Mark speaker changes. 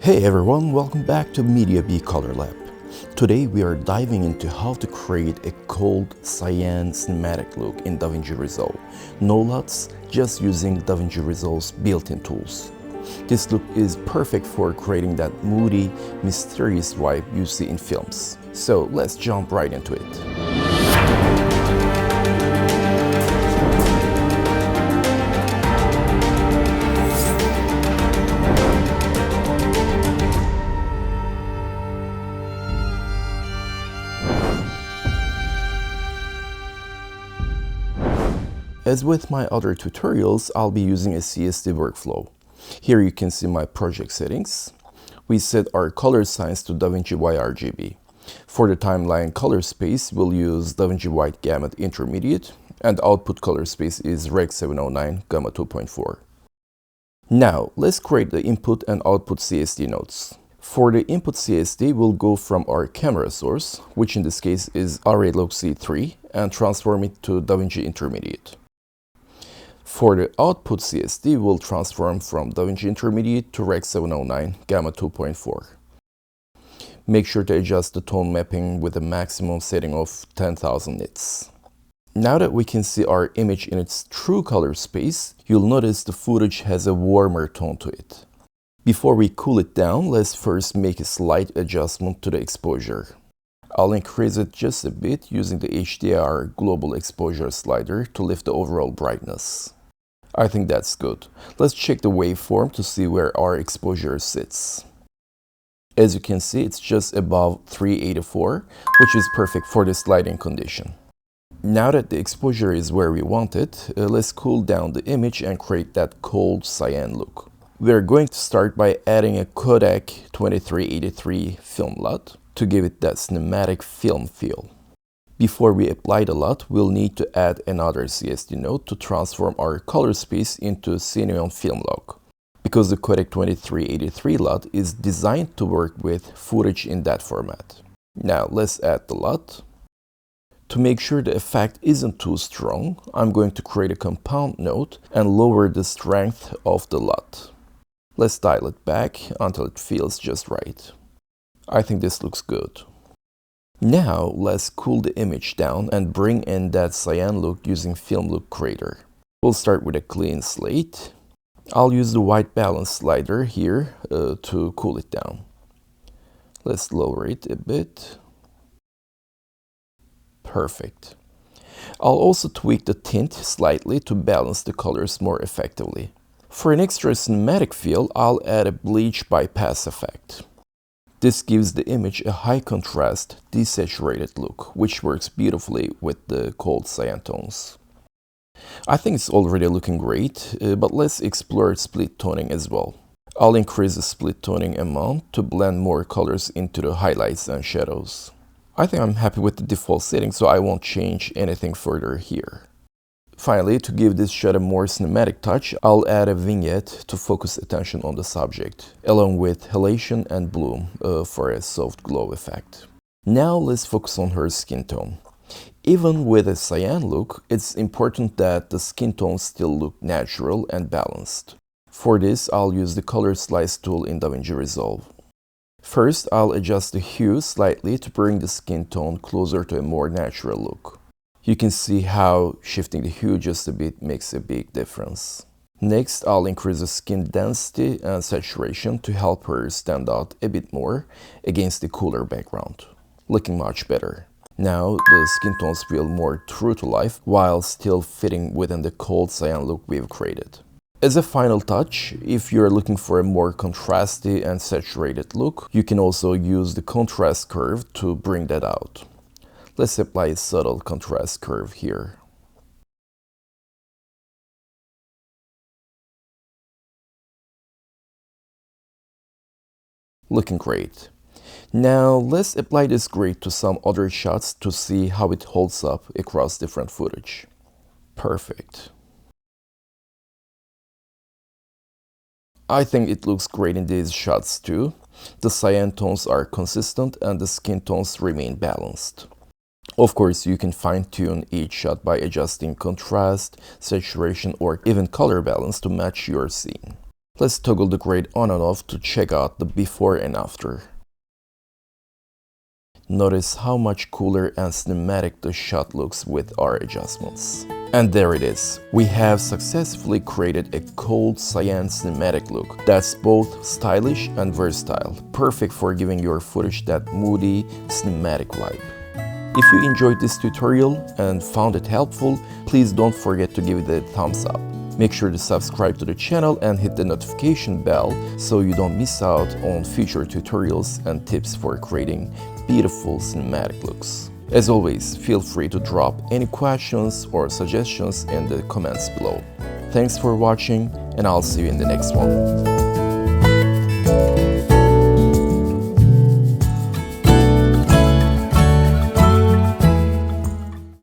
Speaker 1: Hey everyone, welcome back to Mediabee Color Lab. Today we are diving into how to create a cold cyan cinematic look in DaVinci Resolve. No LUTs, just using DaVinci Resolve's built-in tools. This look is perfect for creating that moody, mysterious vibe you see in films. So let's jump right into it. As with my other tutorials, I'll be using a CSD workflow. Here you can see my project settings. We set our color science to DaVinci YRGB. For the timeline color space, we'll use DaVinci White Gamut Intermediate, and output color space is Rec 709 Gamma 2.4. Now, let's create the input and output CSD nodes. For the input CSD, we'll go from our camera source, which in this case is ArrayLog C3, and transform it to DaVinci Intermediate. For the output CSD, we'll transform from DaVinci Intermediate to Rec 709 Gamma 2.4. Make sure to adjust the tone mapping with a maximum setting of 10,000 nits. Now that we can see our image in its true color space, you'll notice the footage has a warmer tone to it. Before we cool it down, let's first make a slight adjustment to the exposure. I'll increase it just a bit using the HDR global exposure slider to lift the overall brightness. I think that's good. Let's check the waveform to see where our exposure sits. As you can see, it's just above 384, which is perfect for this lighting condition. Now that the exposure is where we want it, let's cool down the image and create that cold cyan look. We're going to start by adding a Kodak 2383 film LUT to give it that cinematic film feel. Before we apply the LUT, we'll need to add another CSD node to transform our color space into Cyan film log, because the Kodak 2383 LUT is designed to work with footage in that format. Now let's add the LUT. To make sure the effect isn't too strong, I'm going to create a compound node and lower the strength of the LUT. Let's dial it back until it feels just right. I think this looks good. Now let's cool the image down and bring in that cyan look using Film Look Creator. We'll start with a clean slate. I'll use the white balance slider here to cool it down. Let's lower it a bit. Perfect. I'll also tweak the tint slightly to balance the colors more effectively. For an extra cinematic feel, I'll add a bleach bypass effect. This gives the image a high contrast, desaturated look, which works beautifully with the cold cyan tones. I think it's already looking great, but let's explore split toning as well. I'll increase the split toning amount to blend more colors into the highlights and shadows. I think I'm happy with the default setting, so I won't change anything further here. Finally, to give this shot a more cinematic touch, I'll add a vignette to focus attention on the subject, along with halation and bloom for a soft glow effect. Now let's focus on her skin tone. Even with a cyan look, it's important that the skin tones still look natural and balanced. For this, I'll use the ColorSlice tool in DaVinci Resolve. First, I'll adjust the hue slightly to bring the skin tone closer to a more natural look. You can see how shifting the hue just a bit makes a big difference. Next, I'll increase the skin density and saturation to help her stand out a bit more against the cooler background. Looking much better. Now, the skin tones feel more true to life while still fitting within the cold cyan look we've created. As a final touch, if you're looking for a more contrasty and saturated look, you can also use the contrast curve to bring that out. Let's apply a subtle contrast curve here. Looking great. Now let's apply this grade to some other shots to see how it holds up across different footage. Perfect. I think it looks great in these shots too. The cyan tones are consistent and the skin tones remain balanced. Of course, you can fine-tune each shot by adjusting contrast, saturation, or even color balance to match your scene. Let's toggle the grade on and off to check out the before and after. Notice how much cooler and cinematic the shot looks with our adjustments. And there it is. We have successfully created a cold cyan cinematic look that's both stylish and versatile, perfect for giving your footage that moody, cinematic vibe. If you enjoyed this tutorial and found it helpful, please don't forget to give it a thumbs up. Make sure to subscribe to the channel and hit the notification bell so you don't miss out on future tutorials and tips for creating beautiful cinematic looks. As always, feel free to drop any questions or suggestions in the comments below. Thanks for watching, and I'll see you in the next one.